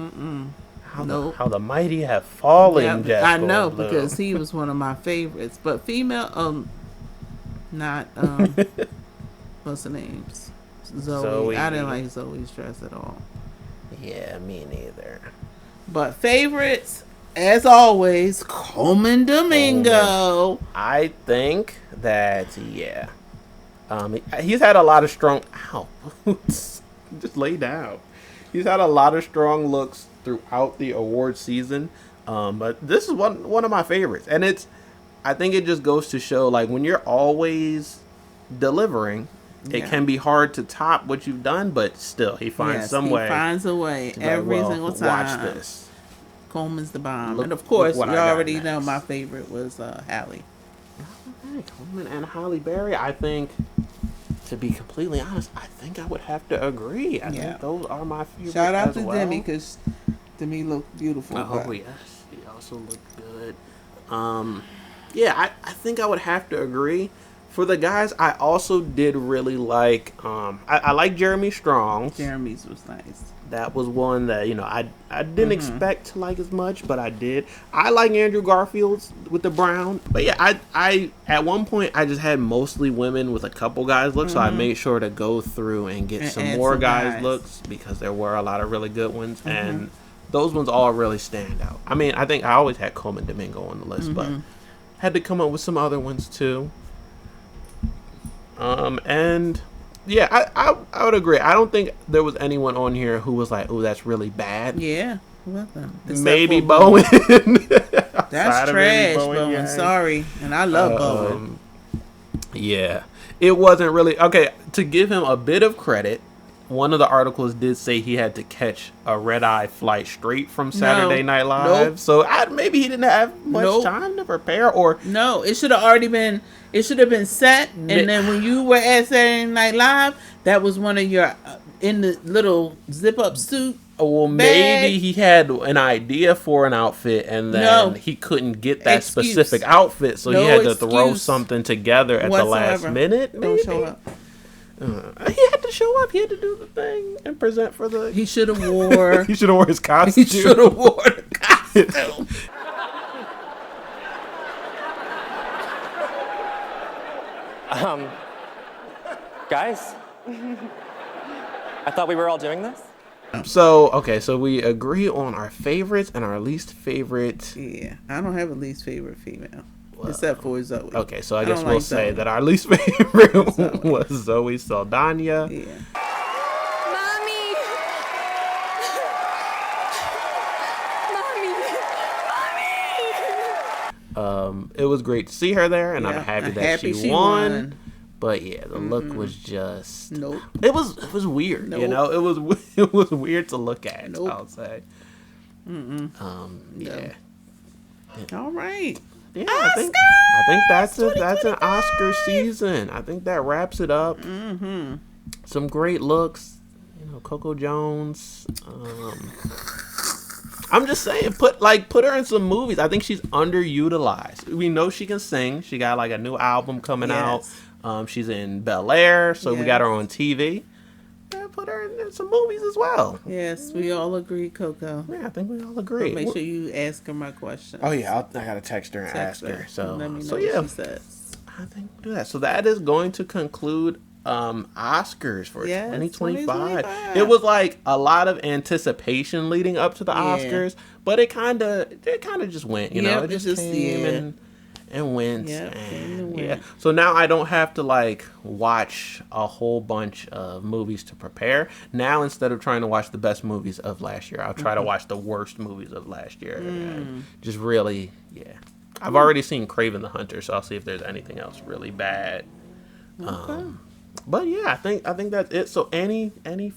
How the mighty have fallen, Jeff I know, Goldblum. because he was one of my favorites. But female, not what's the names? Zoe. I didn't like Zoe's dress at all. Yeah, me neither. But favorites, as always, Coleman Domingo. I think that he's had a lot of strong. Ow, just lay down. He's had a lot of strong looks throughout the award season, but this is one of my favorites, and I think it just goes to show, like, when you're always delivering, it can be hard to top what you've done, but still he finds a way every single time. Watch this. Coleman's the bomb. And of course, you already know my favorite was Halle. Coleman and Halle Berry. I think, to be completely honest, I think I would have to agree. I think those are my favorites. Shout out to Demi, because Demi looked beautiful. Oh, yes. She also looked good. I think I would have to agree. For the guys, I also did really like, I like Jeremy Strong. Jeremy's was nice. That was one that, I didn't expect to like as much, but I did. I like Andrew Garfield's with the brown. But yeah, I at one point, I just had mostly women with a couple guys looks, so I made sure to go through and get some more guys looks, because there were a lot of really good ones, and those ones all really stand out. I mean, I think I always had Coleman Domingo on the list, but had to come up with some other ones too. And yeah, I would agree. I don't think there was anyone on here who was like, "Oh, that's really bad." Yeah, maybe Bowen. That's trash, Bowen. Sorry, and I love Bowen. Yeah, it wasn't really okay. To give him a bit of credit, one of the articles did say he had to catch a red-eye flight straight from Saturday Night Live. So maybe he didn't have much time to prepare, or no, it should have already been. It should have been set, and then when you were at Saturday Night Live, that was one of your in the little zip-up suit. Well, maybe he had an idea for an outfit, and then he couldn't get that specific outfit, so he had to throw something together at the last minute. Maybe. Don't show up. He had to show up. He had to do the thing and present for the. He should have wore. He should have wore his costume. He should have wore the costume. Guys, I thought we were all doing this. So we agree on our favorites and our least favorite. Yeah, I don't have a least favorite female. Except for Zoe. Okay, so I guess we'll say that our least favorite was Zoe Saldana. Yeah. Mommy! It was great to see her there, and I'm happy that she won. But yeah, the look was just nope. It was weird. Nope. You know, it was weird to look at. Nope. I'll say. Yeah. All right. Yeah, I think that's it. That's an Oscar season. I think that wraps it up. Some great looks. You know, Coco Jones. I'm just saying, put her in some movies. I think she's underutilized. We know she can sing. She got like a new album coming out. She's in Bel Air, so we got her on TV. Yeah, put her in some movies as well. Yes, we all agree, Coco. Yeah, I think we all agree. But make sure you ask her my question. Oh yeah, I gotta text her and ask her. So let me know what she says. I think we'll do that. So that is going to conclude Oscars for 2025. It was like a lot of anticipation leading up to the Oscars, but it kind of just went. You know, it just came and went. Yeah. So now I don't have to like watch a whole bunch of movies to prepare. Now instead of trying to watch the best movies of last year, I'll try to watch the worst movies of last year. And just really, I've already seen Kraven the Hunter, so I'll see if there's anything else really bad. But yeah, I think that's it. So any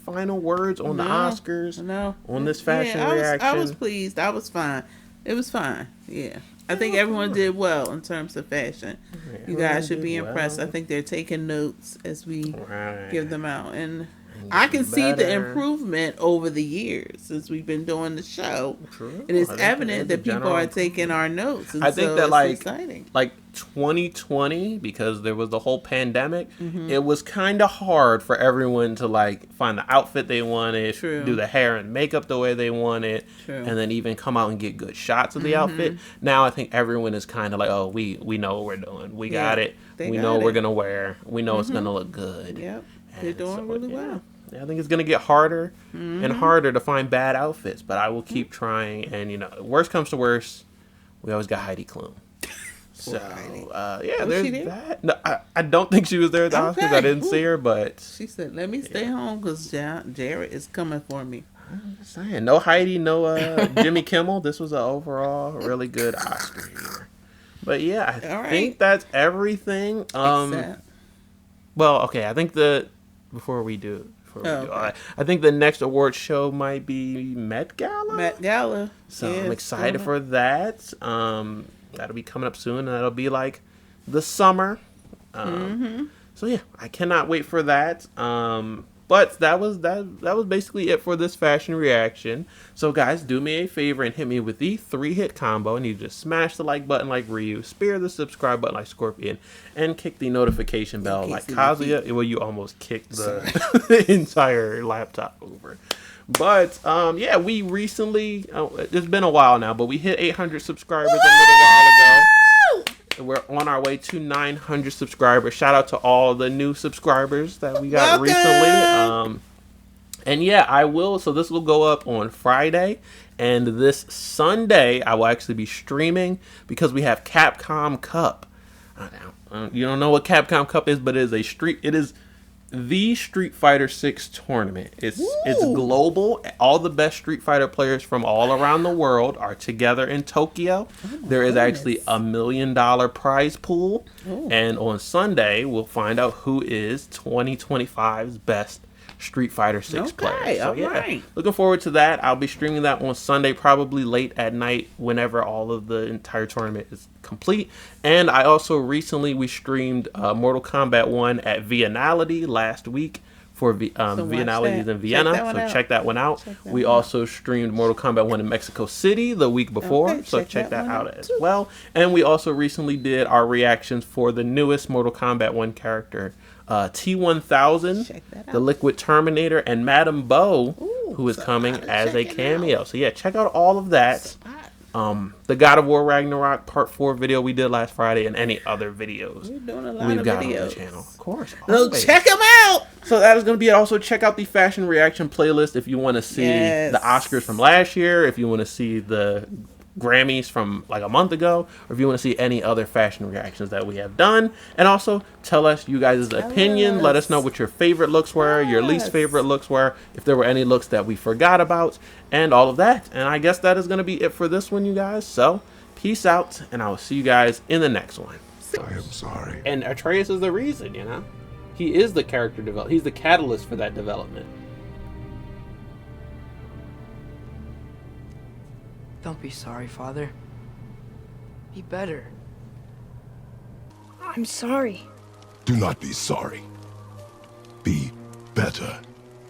final words on the Oscars? No. On this fashion reaction? I was pleased. I was fine. It was fine. Yeah. I think everyone did well in terms of fashion. You guys should be impressed. I think they're taking notes as we give them out. And I can see the improvement over the years since we've been doing the show. True. It is evident that people are taking our notes. And I think that exciting. Like 2020, because there was the whole pandemic, it was kind of hard for everyone to like find the outfit they wanted, do the hair and makeup the way they wanted, and then even come out and get good shots of the outfit. Now I think everyone is kind of like, oh, we know what we're doing. We got it. We know what we're going to wear. We know it's going to look good. Yep. They're doing really well. I think it's going to get harder and harder to find bad outfits, but I will keep trying. And, you know, worst comes to worst, we always got Heidi Klum. So, there's that. No, I don't think she was there at the Oscars. I didn't see her, but... She said, let me stay home because Jared is coming for me. I'm just saying. No Heidi, no Jimmy Kimmel. This was an overall really good Oscar year. But yeah, I think that's everything. Well, okay, I think I think the next award show might be Met Gala. So I'm excited for that. That'll be coming up soon, and that'll be like the summer. So yeah, I cannot wait for that. But that was basically it for this fashion reaction. So guys, do me a favor and hit me with the 3-hit combo. And you just smash the like button like Ryu, spear the subscribe button like Scorpion, and kick the notification bell like Kazuya. Well, you almost kicked the entire laptop over. But we recently, it's been a while now, but we hit 800 subscribers a little while ago. We're on our way to 900 subscribers. Shout out to all the new subscribers that we got recently. And yeah, I will. So this will go up on Friday. And this Sunday, I will actually be streaming because we have Capcom Cup. You don't know what Capcom Cup is, but it is the Street Fighter 6 tournament. It's global. All the best Street Fighter players from all around the world are together in Tokyo. There is actually $1 million prize pool. And on Sunday, we'll find out who is 2025's best Street Fighter 6 player. So looking forward to that. I'll be streaming that on Sunday, probably late at night, whenever all of the entire tournament is complete. And I also we streamed Mortal Kombat 1 at Viennality last week for Viennalities in Vienna. So check that one out. We also streamed Mortal Kombat 1 in Mexico City the week before. So check that out as well. And we also recently did our reactions for the newest Mortal Kombat 1 character, T-1000, the Liquid Terminator, and Madame Bo, who is coming as a cameo. So yeah, check out all of that. The God of War Ragnarok Part 4 video we did last Friday, and any other videos we've got on the channel. Of course. So check them out! So that is going to be it. Also, check out the fashion reaction playlist if you want to see the Oscars from last year, if you want to see the Grammys from like a month ago, or if you want to see any other fashion reactions that we have done. And also tell us you guys' opinion. Let us know what your favorite looks were, your least favorite looks were, if there were any looks that we forgot about, and all of that. And I guess that is going to be it for this one, you guys. So Peace out, and I will see you guys in the next one. I am sorry. And Atreus is the reason, you know? He is the character development. He's the catalyst for that development. Don't be sorry, Father. Be better. I'm sorry. Do not be sorry. Be better.